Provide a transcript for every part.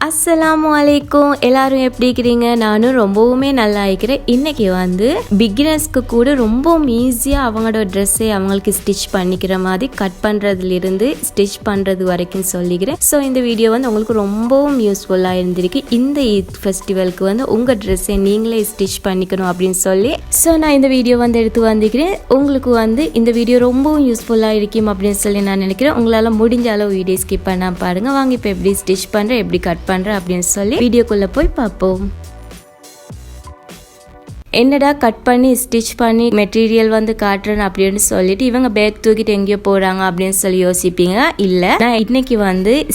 அஸ்ஸலாமு அலைக்கும். எல்லாரும் எப்படி இருக்கிறீங்க? நானும் ரொம்பவுமே நல்லா இருக்கிறேன். இன்னைக்கு பிகினர்ஸ்க்கு கூட ரொம்ப ஈஸியாக அவங்களோட ட்ரெஸ்ஸை அவங்களுக்கு ஸ்டிச் பண்ணிக்கிற மாதிரி கட் பண்ணுறதுலேருந்து ஸ்டிச் பண்ணுறது வரைக்கும் சொல்லிக்கிறேன். ஸோ இந்த வீடியோ உங்களுக்கு ரொம்பவும் யூஸ்ஃபுல்லாக இருந்திருக்கு. இந்த ஈத் ஃபெஸ்டிவலுக்கு உங்கள் ட்ரெஸ்ஸை நீங்களே ஸ்டிச் பண்ணிக்கணும் அப்படின்னு சொல்லி ஸோ நான் இந்த வீடியோ எடுத்து வந்துக்கிறேன். உங்களுக்கு இந்த வீடியோ ரொம்பவும் யூஸ்ஃபுல்லாக இருக்கும் அப்படின்னு சொல்லி நான் நினைக்கிறேன். உங்களால் முடிஞ்ச அளவு வீடியோ ஸ்கிப் பண்ணால் பாருங்கள். வாங்க இப்போ எப்படி ஸ்டிச் பண்ணுறேன், எப்படி கட் பண்ணுறேன் அப்படின்னு சொல்லி வீடியோக்குள்ள போய் பார்ப்போம். என்னடா கட் பண்ணி ஸ்டிச் பண்ணி மெட்டீரியல் காட்டுறேன் அப்படின்னு சொல்லிட்டு இவங்க பேக் தூக்கிட்டு எங்கேயோ போறாங்க அப்படின்னு சொல்லி யோசிப்பீங்க. இல்ல, நான் இன்னைக்கு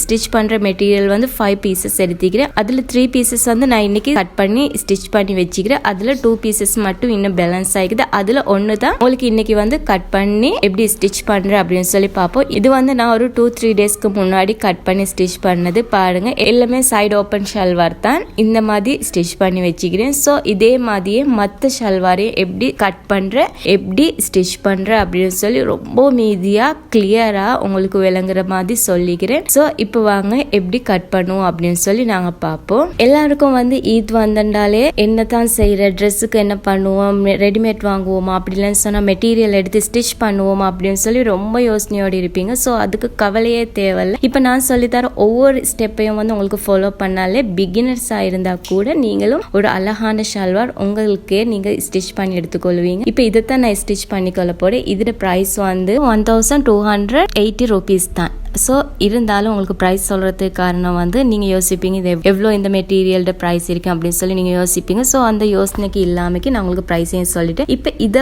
ஸ்டிச் பண்ற மெட்டீரியல் 5 பீசஸ் எடுத்துக்கிறேன். அதுல 3 பீசஸ் நான் இன்னைக்கு கட் பண்ணி ஸ்டிச் பண்ணி வச்சுக்கிறேன். அதுல 2 பீசஸ் மட்டும் இன்னும் பேலன்ஸ் ஆகிக்குது. அதுல ஒன்னு தான் உங்களுக்கு இன்னைக்கு கட் பண்ணி எப்படி ஸ்டிச் பண்றேன் அப்படின்னு சொல்லி பார்ப்போம். இது நான் ஒரு 2-3 டேஸ்க்கு முன்னாடி கட் பண்ணி ஸ்டிச் பண்ணது. பாருங்க, எல்லாமே சைடு ஓப்பன் ஷல்வார் தான் இந்த மாதிரி ஸ்டிச் பண்ணி வச்சுக்கிறேன். ஸோ இதே மாதிரியே மற்ற ஷல்வாரையும் எப்படி கட் பண்ற, எப்படி ஸ்டிச் பண்ற அப்படின்னு சொல்லி ரொம்ப மீதியா கிளியரா உங்களுக்கு விளங்குற மாதிரி சொல்லிக்கிறேன். ஸோ இப்போ வாங்க எப்படி கட் பண்ணுவோம் அப்படின்னு சொல்லி நாங்க பார்ப்போம். எல்லாருக்கும் ஈத் வந்தாலே என்னதான் செய்யற, ட்ரெஸ்ஸுக்கு என்ன பண்ணுவோம், ரெடிமேட் வாங்குவோமா அப்படிலாம் சொன்னா மெட்டீரியல் எடுத்து ஸ்டிச் பண்ணுவோமா அப்படின்னு சொல்லி ரொம்ப யோசனையோடு இருப்பீங்க. ஸோ அதுக்கு கவலையே தேவையில்லை. இப்போ நான் சொல்லித்தர ஒவ்வொரு ஸ்டெப்பையும் உங்களுக்கு ஃபாலோ பண்ணாலே பிகினர்ஸா இருந்தா கூட நீங்களும் ஒரு அழகான ஷல்வார் உங்களுக்கே நீங்க ஸ்டிச் பண்ணி எடுத்துக்கொள்வீங்க. இப்போ இதைத்தான் நான் ஸ்டிச் பண்ணிக்கொள்ள போறேன். இதோட பிரைஸ் 1280 rupees தான். ஸோ இருந்தாலும் உங்களுக்கு ப்ரைஸ் சொல்கிறதுக்கு காரணம் நீங்கள் யோசிப்பீங்க இது எவ்வளோ இந்த மெட்டீரியல்ட ப்ரைஸ் இருக்கும் அப்படின்னு சொல்லி நீங்கள் யோசிப்பீங்க. ஸோ அந்த யோசனைக்கு இல்லாமக்கி நான் உங்களுக்கு ப்ரைஸையும் சொல்லிட்டேன். இப்போ இதை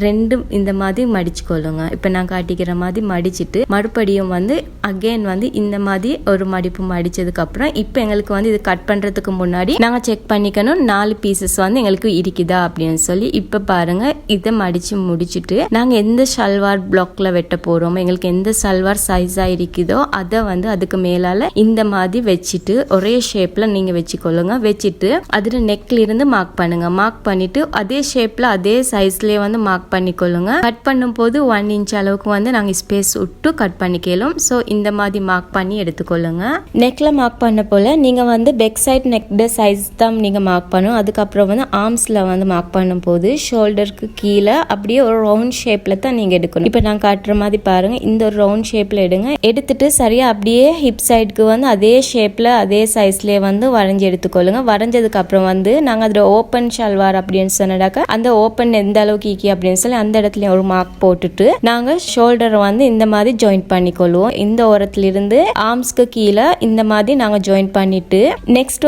ரெண்டும் இந்த மாதிரி மடிச்சுக்கொள்ளுங்க. இப்போ நான் காட்டிக்கிற மாதிரி மடிச்சுட்டு மறுபடியும் அகெயின் இந்த மாதிரி ஒரு மடிப்பு மடிச்சதுக்கப்புறம் இப்போ எங்களுக்கு இது கட் பண்ணுறதுக்கு முன்னாடி நாங்கள் செக் பண்ணிக்கணும் 4 பீசஸ் எங்களுக்கு இருக்குதா அப்படின்னு சொல்லி. இப்போ பாருங்க, இதை மடிச்சு முடிச்சுட்டு நாங்கள் எந்த ஷல்வார் பிளாக்ல வெட்ட போகிறோமோ, எங்களுக்கு எந்த சல்வார் சைஸா இருக்குதோ அதை அதுக்கு மேலால இந்த மாதிரி வச்சுட்டு ஒரே ஷேப்ல நீங்க வச்சுக்கொள்ளுங்க. வச்சுட்டு அதுல நெக்ல இருந்து மார்க் பண்ணுங்க. மார்க் பண்ணிட்டு அதே ஷேப்ல அதே சைஸ்லயே மார்க் பண்ணிக்கொள்ளுங்க. கட் பண்ணும் போது 1 inch அளவுக்கு நாங்க ஸ்பேஸ் விட்டு கட் பண்ணிக்கலாம். ஸோ இந்த மாதிரி மார்க் பண்ணி எடுத்துக்கொள்ளுங்க. நெக்ல மார்க் பண்ண போல நீங்க பேக் சைட் நெக் சைஸ் தான் நீங்க மார்க் பண்ணணும். அதுக்கப்புறம் ஆர்ம்ஸ்ல மார்க் பண்ணும் போது ஷோல்டருக்கு கீழே அப்படியே ஒரு ரவுண்ட் ஷேப்ல தான் நீங்க எடுக்கணும். இப்போ நான் காட்டுற மாதிரி பாருங்க, இந்த ஒரு ரவுண்ட் ஷேப்ல எடுங்க. எடுத்துட்டு சரியா அப்படியே ஹிப் சைடுக்கு அதே ஷேப்ல அதே சைஸ்லயே வரைஞ்சி எடுத்துக்கொள்ளுங்க. வரைஞ்சதுக்கு அப்புறம் நாங்க அதுல ஓப்பன் ஷல்வார் அப்படின்னு சொன்னாக்க அந்த ஓப்பன் எந்த அளவுக்கு ஈக்கி அப்படின்னு சொல்லி அந்த இடத்துல ஒரு மார்க் போட்டுட்டு நாங்க ஷோல்டர் இந்த மாதிரி ஜாயின் பண்ணிக்கொள்வோம். இந்த ஓரத்துல இருந்து ஆர்ம்ஸ்க்கு கீழே இந்த மாதிரி நாங்க ஜாயின் பண்ணிட்டு நெக்ஸ்ட்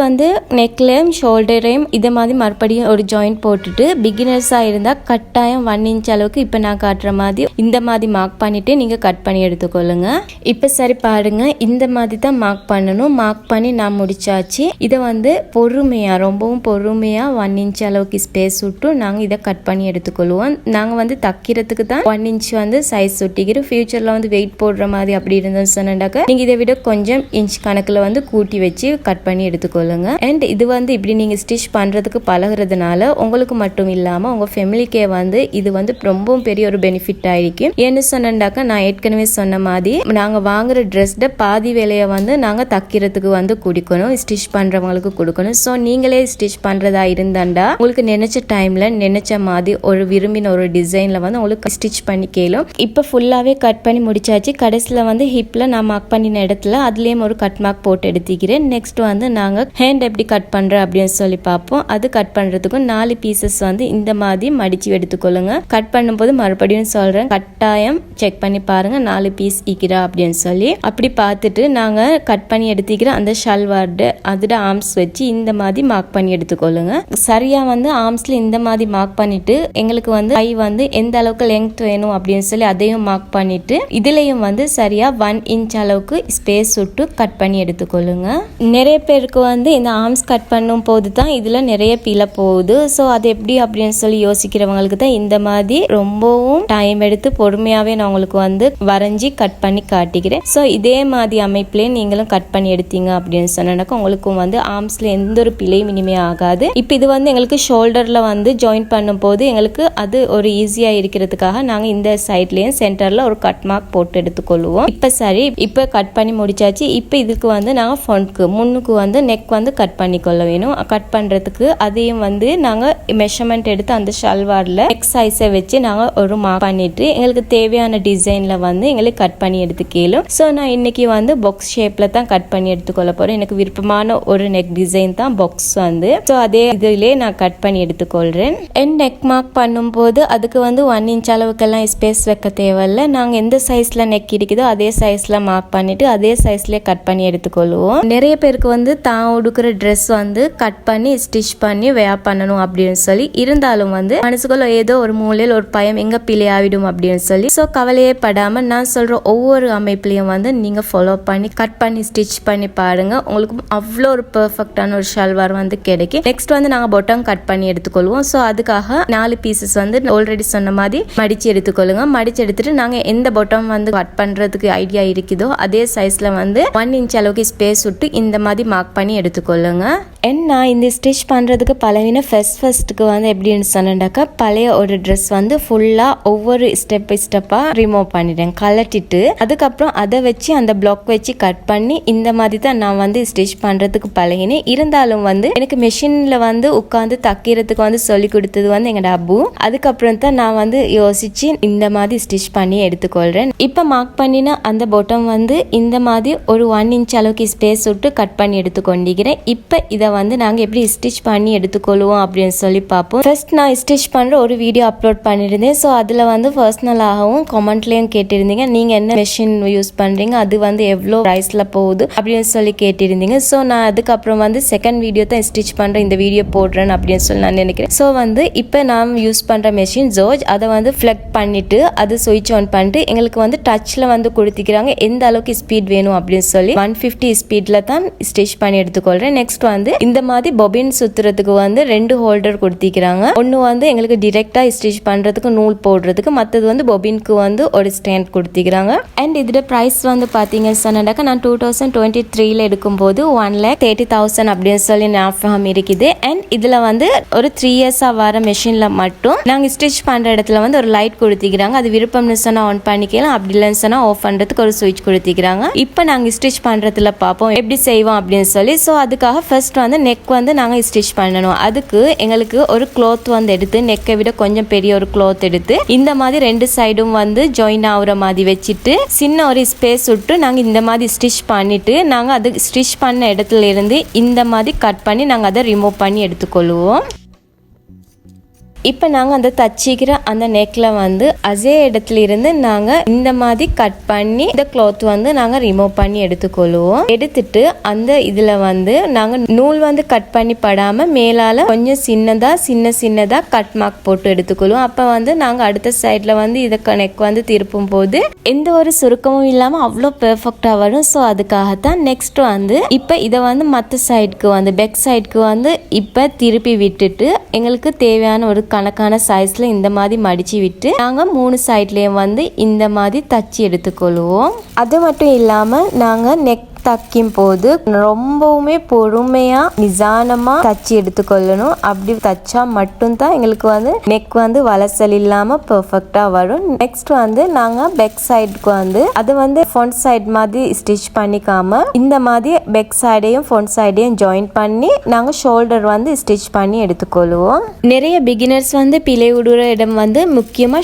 நெக்லையும் ஷோல்டரையும் இதே மாதிரி மறுபடியும் ஒரு ஜாயின் போட்டுட்டு பிகினர்ஸா இருந்தா கட்டாயம் 1 inch அளவுக்கு இப்ப நான் காட்டுற மாதிரி இந்த மாதிரி மார்க் பண்ணிட்டு நீங்க கட் பண்ணி எடுத்துக்கொள்ளுங்க. இப்ப சரி பாருங்க, இந்த மாதிரி தான் மார்க் பண்ணணும். மார்க் பண்ணி நான் முடிச்சாச்சு. இதை பொறுமையா, ரொம்பவும் பொறுமையா 1 inch அளவுக்கு ஸ்பேஸ் விட்டு நாங்க இதை கட் பண்ணி எடுத்துக்கொள்வோம். நாங்க தைக்கிறதுக்கு தான் 1 inch சைஸ் சுட்டிக்கிறோம். ஃபியூச்சர்ல வெயிட் போடுற மாதிரி அப்படி இருந்தோம்னு சொன்னாக்க நீங்க இதை விட கொஞ்சம் இன்ச் கணக்குல கூட்டி வச்சு கட் பண்ணி எடுத்துக்கொள்ளுங்க. அண்ட் இது இப்படி நீங்க ஸ்டிச் பண்றதுக்கு பழகுறதுனால உங்களுக்கு மட்டும் இல்லாம உங்க ஃபேமிலிக்கே இது ரொம்பவும் பெரிய ஒரு பெனிஃபிட் ஆയിരിக்கும். ஏன்னு சொன்னாக்க நான் ஏற்கனவே சொன்ன மாதிரி நாங்க வாங்குற ட்ரெஸ்ட பாதி வேலையை நாங்க தைக்கிறதுக்கு குடிக்கணும், ஸ்டிச் பண்றவங்களுக்கு கொடுக்கணும். ஸோ நீங்களே ஸ்டிச் பண்றதா இருந்தாண்டா உங்களுக்கு நினைச்ச டைம்ல நினைச்ச மாதிரி ஒரு விரும்பின ஒரு டிசைன்ல உங்களுக்கு ஸ்டிச் பண்ணி கேளும். இப்போ ஃபுல்லாவே கட் பண்ணி முடிச்சாச்சு. கடைசியில ஹிப்ல நான் மார்க் பண்ணின இடத்துல அதுலயும் ஒரு கட் மார்க் போட்டு எடுத்துக்கிறேன். நெக்ஸ்ட் நாங்க ஹேண்ட் எப்படி கட் பண்ற அப்படின்னு சொல்லி பார்ப்போம். அது கட் பண்றதுக்கு 4 பீசஸ் இந்த மாதிரி மடிச்சு எடுத்துக்கொள்ளுங்க. கட் பண்ணும்போது மறுபடியும் சொல்றேன், கட்டாயம் செக் பண்ணி பாருங்க 4 பீஸ் ஈக்கிறா அப்படின்னு சொல்லி. அப்படி பார்த்துட்டு நாங்க கட் பண்ணி எடுத்துக்கிற அந்த ஷல்வார்டு அதோட ஆர்ம்ஸ் வச்சு இந்த மாதிரி மார்க் பண்ணி எடுத்துக்கொள்ளுங்க. சரியா ஆர்ம்ஸ்ல இந்த மாதிரி மார்க் பண்ணிட்டு எங்களுக்கு கை எந்த அளவுக்கு லெங்த் வேணும் அப்படின்னு சொல்லி அதையும் மார்க் பண்ணிட்டு இதுலயும் சரியா 1 inch அளவுக்கு ஸ்பேஸ் விட்டு கட் பண்ணி எடுத்துக்கொள்ளுங்க. நிறைய பேருக்கு இந்த ஆர்ம்ஸ் கட் பண்ணும் போது தான் இதுல நிறைய பீல போகுது. ஸோ அது எப்படி அப்படின்னு சொல்லி யோசிக்கிறவங்களுக்கு தான் இந்த மாதிரி ரொம்பவும் டைம் எடுத்து பொறுமையாவே நான் உங்களுக்கு வரைஞ்சி கட் பண்ணி காட்டிக்கிறேன். ஸோ இதே மாதிரி அமைப்புலேயே நீங்களும் கட் பண்ணி எடுத்தீங்க அப்படின்னு சொன்னாக்கா உங்களுக்கும் வந்து ஆர்ம்ஸில் எந்த ஒரு பிழையும் இனிமே ஆகாது. இப்போ இது வந்து எங்களுக்கு ஷோல்டரில் வந்து ஜாயின் பண்ணும்போது எங்களுக்கு அது ஒரு ஈஸியாக இருக்கிறதுக்காக நாங்கள் இந்த சைட்லேயும் சென்டரில் ஒரு கட் மார்க் போட்டு எடுத்துக்கொள்வோம். இப்போ சரி, இப்போ கட் பண்ணி முடிச்சாச்சு. இப்போ இதுக்கு வந்து நாங்கள் ஃப்ரண்ட்க்கு முன்னுக்கு வந்து நெக் வந்து கட் பண்ணிக்கொள்ள வேணும். கட் பண்ணுறதுக்கு அதையும் வந்து நாங்கள் மெஷர்மெண்ட் எடுத்து அந்த ஷல்வாரில் நெக் சைஸை வச்சு நாங்கள் ஒரு மார்க் பண்ணிட்டு எங்களுக்கு தேவையான டிசைனில் வந்து எங்களுக்கு கட் பண்ணி எடுத்துக்கலும். ஸோ நான் இன்னைக்கு வந்து பாக்ஸ் ஷேப்பில் தான் கட் பண்ணி எடுத்துக்கொள்ள போகிறேன். எனக்கு விருப்பமான ஒரு நெக் டிசைன் தான் பாக்ஸ் வந்து. ஸோ அதே இதிலே நான் கட் பண்ணி எடுத்துக்கொள்கிறேன். என் நெக் மார்க் பண்ணும்போது அதுக்கு வந்து 1 inch அளவுக்கெல்லாம் ஸ்பேஸ் வைக்க தேவையில்லை. நாங்கள் எந்த சைஸில் நெக் இருக்குதோ அதே சைஸில் மார்க் பண்ணிட்டு அதே சைஸ்லேயே கட் பண்ணி எடுத்துக்கொள்வோம். நிறைய பேருக்கு வந்து தான் உடுக்கிற ட்ரெஸ் வந்து கட் பண்ணி ஸ்டிச் பண்ணி வேர் பண்ணணும் அப்படின்னு சொல்லி இருந்தாலும் வந்து மனசுக்குள்ள ஏதோ ஒரு மூலையில் ஒரு பயம் எங்க பிழை ஆகிடும் அப்படின்னு சொல்லி ஸோ கவலையே படாம நான் சொல்ற ஒவ்வொரு அமைப்புலையும் வந்து நீங்க ஃபாலோ பண்ணி கட் பண்ணி ஸ்டிச் பண்ணி பாருங்க. உங்களுக்கு அவ்வளோ ஒரு பெர்ஃபெக்டான ஒரு ஷல்வார் வந்து கிடைக்கும். நெக்ஸ்ட் வந்து நாங்கள் பொட்டம் கட் பண்ணி எடுத்துக்கொள்வோம். ஸோ அதுக்காக 4 பீசஸ் வந்து ஆல்ரெடி சொன்ன மாதிரி மடிச்சு எடுத்துக்கொள்ளுங்க. மடிச்சு எடுத்துட்டு நாங்கள் எந்த பொட்டம் வந்து கட் பண்றதுக்கு ஐடியா இருக்குதோ அதே சைஸ்ல வந்து 1 inch அளவுக்கு ஸ்பேஸ் விட்டு இந்த மாதிரி மார்க் பண்ணி எடுத்துக்கொள்ளுங்க. என்ன இந்த ஸ்டிச் பண்ணுறதுக்கு பழகின ஃபர்ஸ்ட்டுக்கு வந்து எப்படின்னு சொன்னாக்கா பழைய ஒரு ட்ரெஸ் வந்து ஃபுல்லாக ஒவ்வொரு ஸ்டெப் பை ஸ்டெப்பாக ரிமூவ் பண்ணிட்டேன், கலட்டிட்டு அதுக்கப்புறம் அதை வச்சு அந்த பிளாக் வச்சு கட் பண்ணி இந்த மாதிரி தான் நான் வந்து ஸ்டிச் பண்ணுறதுக்கு பழகினேன். இருந்தாலும் வந்து எனக்கு மெஷினில் வந்து உட்காந்து தைக்கிறதுக்கு வந்து சொல்லி கொடுத்தது வந்து எங்களோட அப்பு. அதுக்கப்புறம் தான் நான் வந்து யோசிச்சு இந்த மாதிரி ஸ்டிச் பண்ணி எடுத்துக்கொள்கிறேன். இப்போ மார்க் பண்ணின அந்த பொட்டம் வந்து இந்த மாதிரி ஒரு 1 inch அளவுக்கு ஸ்பேஸ் விட்டு கட் பண்ணி எடுத்துக்கொண்டிருக்கிறேன். இப்போ இதை வந்து நாங்கள் எப்படி ஸ்டிச் பண்ணி எடுத்துக்கொள்வோம் அப்படின்னு சொல்லி பார்ப்போம். ஃபர்ஸ்ட் நான் ஸ்டிச் பண்ணுற ஒரு வீடியோ அப்லோட் பண்ணியிருந்தேன். ஸோ அதில் வந்து பர்சனலாகவும் கமெண்ட்லேயும் கேட்டிருந்தீங்க நீங்கள் என்ன மெஷின் யூஸ் பண்ணுறீங்க, அது வந்து எவ்வளோ ப்ரைஸில் போகுது அப்படின்னு சொல்லி கேட்டிருந்தீங்க. ஸோ நான் அதுக்கப்புறம் வந்து செகண்ட் வீடியோ தான் ஸ்டிச் பண்ணுறேன், இந்த வீடியோ போடுறேன் அப்படின்னு சொல்லி நான் நினைக்கிறேன். ஸோ வந்து இப்போ நான் யூஸ் பண்ணுற மெஷின் ஜோர்ஜ். அதை வந்து ஃப்ளக் பண்ணிட்டு அது சுவிட்ச் ஆன் பண்ணிட்டு எங்களுக்கு வந்து டச்சில் வந்து கொடுத்துக்கிறாங்க எந்த அளவுக்கு ஸ்பீட் வேணும் அப்படின்னு சொல்லி 150 ஸ்பீடில் தான் ஸ்டிச் பண்ணி எடுத்துக்கொள்கிறேன். நெக்ஸ்ட் வந்து இந்த மாதிரி பொபின் சுத்துறதுக்கு வந்து 2 ஹோல்டர் கொடுத்திக்கிறாங்க. ஒன்னு வந்து எங்களுக்கு டைரக்டா ஸ்டிச் பண்றதுக்கு நூல் போடுறதுக்கு, மற்றது வந்து பொபின்க்கு வந்து ஒரு ஸ்டாண்ட் கொடுத்திக்கிறாங்க. அண்ட் இதோட பிரைஸ் வந்து பாத்தீங்கன்னு சொன்னாக்க நான் 2023ல எடுக்கும்போது 1,30,000 அப்படின்னு சொல்லி ஞாபகம் இருக்குது. அண்ட் இதுல வந்து ஒரு 3 இயர்ஸா வர மெஷின்ல மட்டும் நாங்க ஸ்டிச் பண்ற இடத்துல வந்து ஒரு லைட் கொடுத்திக்கிறாங்க. அது விருப்பம்னு சொன்னா ஆன் பண்ணிக்கலாம், அப்படி இல்லைன்னு சொன்னா ஆஃப் பண்றதுக்கு ஒரு சுவிட்ச் கொடுத்திக்கிறாங்க. இப்போ நாங்க ஸ்டிச் பண்றதுல பார்ப்போம் எப்படி செய்வோம் அப்படின்னு சொல்லி. ஸோ அதுக்காக ஃபர்ஸ்ட் வந்து நெக் வந்து நாங்கள் ஸ்டிச் பண்ணணும். அதுக்கு எங்களுக்கு ஒரு கிளாத் வந்து எடுத்து நெக்கை விட கொஞ்சம் பெரிய ஒரு கிளாத் எடுத்து இந்த மாதிரி 2 சைடும் வந்து ஜாயின் ஆகுற மாதிரி வச்சுட்டு சின்ன ஒரு ஸ்பேஸ் விட்டு நாங்கள் இந்த மாதிரி ஸ்டிச் பண்ணிட்டு நாங்கள் அது ஸ்டிச் பண்ண இடத்துல இருந்து இந்த மாதிரி கட் பண்ணி நாங்கள் அதை ரிமூவ் பண்ணி எடுத்துக்கொள்வோம். இப்போ நாங்கள் அந்த தச்சிக்கிற அந்த நெக்கில் வந்து அதே இடத்துல இருந்து நாங்கள் இந்த மாதிரி கட் பண்ணி இந்த கிளாத் வந்து நாங்கள் ரிமூவ் பண்ணி எடுத்துக்கொள்வோம். எடுத்துட்டு அந்த இதில் வந்து நாங்கள் நூல் வந்து கட் பண்ணி படாமல் மேலால் கொஞ்சம் சின்னதாக கட் மார்க் போட்டு எடுத்துக்கொள்வோம். அப்போ வந்து நாங்கள் அடுத்த சைடில் வந்து இதை நெக் வந்து திருப்பும் போது எந்த ஒரு சுருக்கமும் இல்லாமல் அவ்வளோ பெர்ஃபெக்டாக வரும். ஸோ அதுக்காகத்தான் நெக்ஸ்ட் வந்து இப்போ இதை வந்து மற்ற சைடுக்கு வந்து பேக் சைடுக்கு வந்து இப்போ திருப்பி விட்டுட்டு எங்களுக்கு தேவையான ஒரு கணக்கான சைஸ்ல இந்த மாதிரி மடிச்சு விட்டு நாங்க 3 சைட்லயும் வந்து இந்த மாதிரி தச்சு எடுத்துக்கொள்வோம். அது மட்டும் இல்லாம நாங்க நெக் தைக்கும் போது ரொம்பவுமே பொறுமையா நிதானமா தச்சு எடுத்துக்கொள்ளணும். அப்படி தச்சா மட்டும்தான் எங்களுக்கு வந்து நெக் வந்து வளசல் இல்லாம பெர்ஃபெக்டா வரும். நெக்ஸ்ட் வந்து நாங்க பேக் சைடுக்கு வந்து அது வந்து ஃப்ரண்ட் சைடு மாதிரி ஸ்டிச் பண்ணிக்காம இந்த மாதிரி பேக் சைடையும் ஃப்ரண்ட் சைடையும் ஜாயின் பண்ணி நாங்க ஷோல்டர் வந்து ஸ்டிச் பண்ணி எடுத்துக்கொள்வோம். நிறைய பிகினர்ஸ் வந்து பிழை விடுற இடம் வந்து முக்கியமா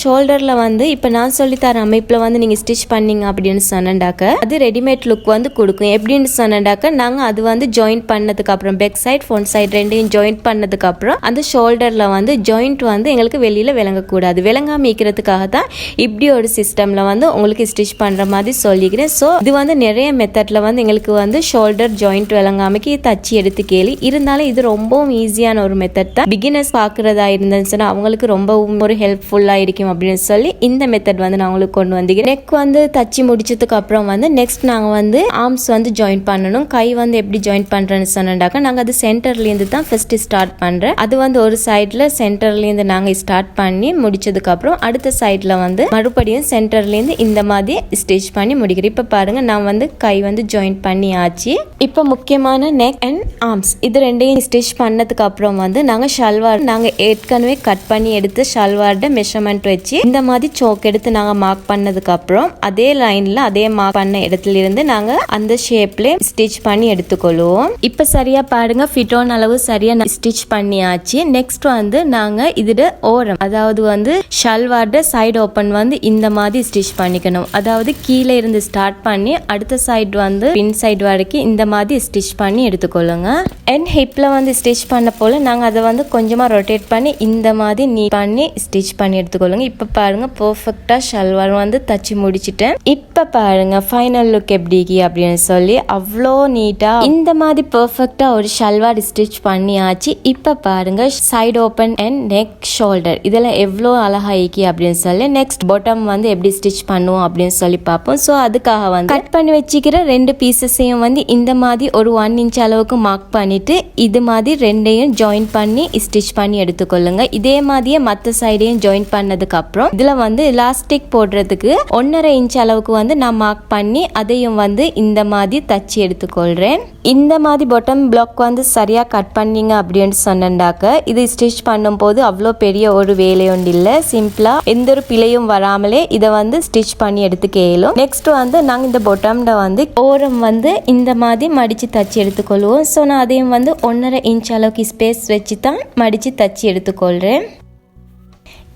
ஷோல்டர்ல வந்து இப்ப நான் சொல்லி தர அமைப்புல வந்து நீங்க ஸ்டிச் பண்ணீங்க அப்படின்னு சொன்னாக்க அது ரெடிமேட் லுக் வந்து கொடுக்கும். எப்படின்னு சொன்னாக்க நாங்கள் அது வந்து ஜாயின் பண்ணதுக்கு அப்புறம் பேக் சைட் ஃப்ரண்ட் சைட் ரெண்டையும் ஜாயின் பண்ணதுக்கு அப்புறம் அந்த ஷோல்டர்ல வந்து ஜாயிண்ட் வந்து எங்களுக்கு வெளியில விளங்கக்கூடாது. விளங்காம இருக்கிறதுக்காக தான் இப்படி ஒரு சிஸ்டம்ல வந்து உங்களுக்கு ஸ்டிச் பண்ற மாதிரி சொல்லிக்கிறேன். ஸோ இது வந்து நிறைய மெத்தட்ல வந்து எங்களுக்கு வந்து ஷோல்டர் ஜாயிண்ட் விளங்காமைக்கு தச்சு எடுத்து கேள்வி இருந்தாலும் இது ரொம்பவும் ஈஸியான ஒரு மெத்தட் தான். பிகினர்ஸ் பாக்குறதா இருந்துச்சுன்னா அவங்களுக்கு ரொம்பவும் ஒரு ஹெல்ப்ஃபுல்லா இருக்கும் அப்படின்னு சொல்லி இந்த மெத்தட் வந்து நான் உங்களுக்கு கொண்டு வந்துக்கிறேன். நெக் வந்து தச்சு முடிச்சதுக்கு அப்புறம் வந்து நெக்ஸ்ட் நாங்கள் வந்து ஆர்ம்ஸ் வந்து ஜாயின் பண்ணணும். கை வந்து எப்படி ஜாயின் பண்றேன்னு சொன்னாக்கா நாங்க அது சென்டர்ல இருந்து தான் ஃபர்ஸ்ட் ஸ்டார்ட் பண்றேன். அது வந்து ஒரு சைடுல சென்டர்ல இருந்து நாங்க ஸ்டார்ட் பண்ணி முடிச்சதுக்கு அப்புறம் அடுத்த சைடுல வந்து மறுபடியும் சென்டர்ல இருந்து இந்த மாதிரி ஸ்டிச் பண்ணி முடிக்கிறேன். இப்ப பாருங்க நான் வந்து கை வந்து ஜாயின் பண்ணி ஆச்சு. இப்ப முக்கியமான நெக் அண்ட் ஆர்ம்ஸ் இது ரெண்டையும் ஸ்டிச் பண்ணதுக்கு அப்புறம் வந்து நாங்க ஷல்வார் நாங்க ஏற்கனவே கட் பண்ணி எடுத்து ஷல்வார்ட மெஷர்மெண்ட் வச்சு இந்த மாதிரி சோக் எடுத்து நாங்க மார்க் பண்ணதுக்கு அப்புறம் அதே லைன்ல அதே மார்க் பண்ண இடத்துல இருந்து நாங்க அந்த ஷேப்ல ஸ்டிச் பண்ணி எடுத்துக்கொள்வோம். இப்ப சரியா பாருங்க ஃபிட்டோன் அளவு சரியா ஸ்டிச் பண்ணியாச்சு. நெக்ஸ்ட் வந்து நாங்க இதோட ஓரம் அதாவது வந்து ஷல்வார்ட சைடு ஓபன் வந்து இந்த மாதிரி ஸ்டிச் பண்ணிக்கணும். அதாவது கீழே இருந்து ஸ்டார்ட் பண்ணி அடுத்த சைடு வந்து பின் சைடு வரைக்கும் இந்த மாதிரி ஸ்டிச் பண்ணி எடுத்துக்கொள்ளுங்க. அண்ட் ஹிப்ல வந்து ஸ்டிச் பண்ண போல நாங்க அதை வந்து கொஞ்சமா ரொட்டேட் பண்ணி இந்த மாதிரி நீ பண்ணி ஸ்டிச் பண்ணி எடுத்துக்கொள்ளுங்க. இப்ப பாருங்க பெர்ஃபெக்ட்டா ஷல்வார் வந்து தச்சு முடிச்சிட்டேன். இப்ப பாருங்க ஃபைனல் லுக் எப்படி அப்படின்னு சொல்லி அவ்வளோ நீட்டா இந்த மாதிரி பெர்ஃபெக்ட்டா ஒரு ஷல்வார் ஸ்டிச் பண்ணியாச்சு. இப்ப பாருங்க side open and neck shoulder இதெல்லாம் எவ்வளோ அழகா அப்படின்னு சொல்லி நெக்ஸ்ட் பாட்டம் வந்து எப்படி ஸ்டிச் பண்ணுவோம் அப்படின்னு சொல்லி பார்ப்போம். ஸோ அதுக்காக வந்து கட் பண்ணி வச்சுக்கிற ரெண்டு பீசஸையும் வந்து இந்த மாதிரி ஒரு 1 inch அளவுக்கு மார்க் பண்ணிட்டு இது மாதிரி ரெண்டையும் ஜாயின் பண்ணி ஸ்டிச் பண்ணி எடுத்துக்கொள்ளுங்க. இதே மாதிரியே மற்ற சைடையும் ஜாயின் பண்ணதுக்கு அப்புறம் இதுல வந்து எலாஸ்டிக் போடுறதுக்கு 1.5 inch அளவுக்கு வந்து நான் மார்க் பண்ணி அதையும் வந்து இந்த மாதிரி தச்சு எடுத்துக்கொள்றேன். இந்த மாதிரி பாட்டம் பிளாக் வந்து சரியா கட் பண்ணீங்க அப்படின்னு சொன்னாக்க இது ஸ்டிச் பண்ணும் போது அவ்வளோ பெரிய ஒரு வேலையும் இல்லை. சிம்பிளா எந்த ஒரு பிழையும் வராமலே இதை வந்து ஸ்டிச் பண்ணி எடுத்துக்க இயலும். நெக்ஸ்ட் வந்து நாங்க இந்த பாட்டம்ல வந்து ஓரம் வந்து இந்த மாதிரி மடிச்சு தச்சு எடுத்துக்கொள்வோம். ஸோ நான் அதையும் வந்து 1.5 inch அளவுக்கு ஸ்பேஸ் வச்சு தான் மடிச்சு தச்சு எடுத்துக்கொள்றேன்.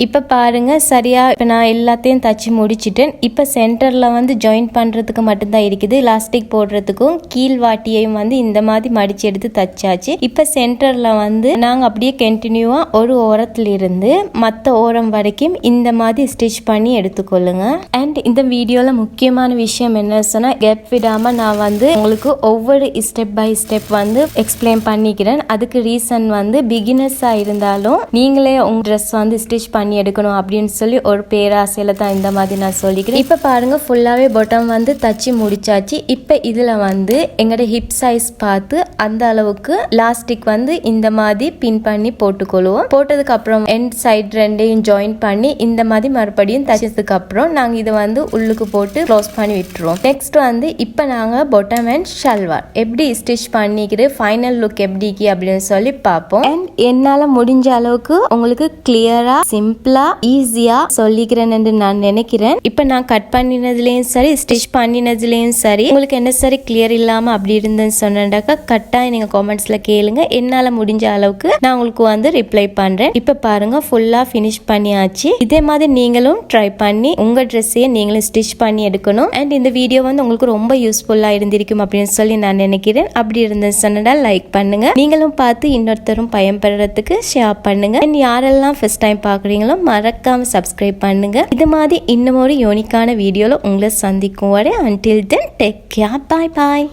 இப்போ பாருங்க சரியா இப்போ நான் எல்லாத்தையும் தச்சு முடிச்சிட்டேன். இப்போ சென்டரில் வந்து ஜாயின் பண்ணுறதுக்கு மட்டும்தான் இருக்குது. எலாஸ்டிக் போடுறதுக்கும் கீழ் வாட்டியையும் வந்து இந்த மாதிரி மடிச்சு எடுத்து தச்சாச்சு. இப்போ சென்டரில் வந்து நாங்கள் அப்படியே கண்டினியூவாக ஒரு ஓரத்துல இருந்து மற்ற ஓரம் வரைக்கும் இந்த மாதிரி ஸ்டிச் பண்ணி எடுத்துக்கொள்ளுங்க. அண்ட் இந்த வீடியோவில் முக்கியமான விஷயம் என்ன சொன்னால் கேப் விடாமல் நான் வந்து உங்களுக்கு ஒவ்வொரு ஸ்டெப் பை ஸ்டெப் வந்து எக்ஸ்பிளைன் பண்ணிக்கிறேன். அதுக்கு ரீசன் வந்து பிகினர்ஸாக இருந்தாலும் நீங்களே உங்கள் ட்ரெஸ் வந்து ஸ்டிச் பண்ணி எடுக்கணும் அப்படின்னு சொல்லி ஒரு பேராசையில தான் இந்த மாதிரி நான் சொல்லிக்கிறேன். இப்ப பாருங்க ஃபுல்லாவே பாட்டம் வந்து தச்சு முடிச்சாச்சு. இப்ப இதுல வந்து எங்களோட ஹிப் சைஸ் பார்த்து அந்த அளவுக்கு லாஸ்டிக் வந்து இந்த மாதிரி பின் பண்ணி போட்டுக்கொள்வோம். போட்டதுக்கு அப்புறம் எண்ட் சைடு ரெண்டையும் ஜாயின் பண்ணி இந்த மாதிரி மறுபடியும் தச்சதுக்கு அப்புறம் நாங்க இதை வந்து உள்ளுக்கு போட்டு க்ளோஸ் பண்ணி விட்டுருவோம். நெக்ஸ்ட் வந்து இப்ப நாங்க பாட்டம் அண்ட் ஷல்வார் எப்படி ஸ்டிச் பண்ணிக்கிற ஃபைனல் லுக் எப்படி அப்படின்னு சொல்லி பார்ப்போம். அண்ட் என்னால முடிஞ்ச அளவுக்கு உங்களுக்கு கிளியரா சிம்பிளா ஈஸியா சொல்லிக்கிறேன்னு நான் நினைக்கிறேன். இப்ப நான் கட் பண்ணினதுலயும் சரி ஸ்டிச் பண்ணினதுலயும் சரி உங்களுக்கு என்ன சரி கிளியர் இல்லாம அப்படி இருந்தேன்னு சொன்னாக்கா கட்டாயம் நீங்க கமெண்ட்ஸ்ல கேளுங்க. என்னால முடிஞ்ச அளவுக்கு நான் உங்களுக்கு வந்து ரிப்ளை பண்றேன். இப்ப பாருங்க ஃபுல்லா பினிஷ் பண்ணியாச்சு. இதே மாதிரி நீங்களும் ட்ரை பண்ணி உங்க ட்ரெஸ்ஸையே நீங்களும் ஸ்டிச் பண்ணி எடுக்கணும். அண்ட் இந்த வீடியோ வந்து உங்களுக்கு ரொம்ப யூஸ்ஃபுல்லா இருந்திருக்கும் அப்படின்னு சொல்லி நான் நினைக்கிறேன். அப்படி இருந்தேன்னு சொன்னா லைக் பண்ணுங்க. நீங்களும் பார்த்து இன்னொருத்தரும் பயன்பெறதுக்கு ஷேர் பண்ணுங்க. அண்ட் யாரெல்லாம் ஃபர்ஸ்ட் டைம் பாக்குறீங்களோ மறக்காம சப்ஸ்கிரைப் பண்ணுங்க. இது மாதிரி இன்னும் ஒரு யூனிக்கான வீடியோல உங்களை சந்திக்கும் வரை until then take care, bye bye.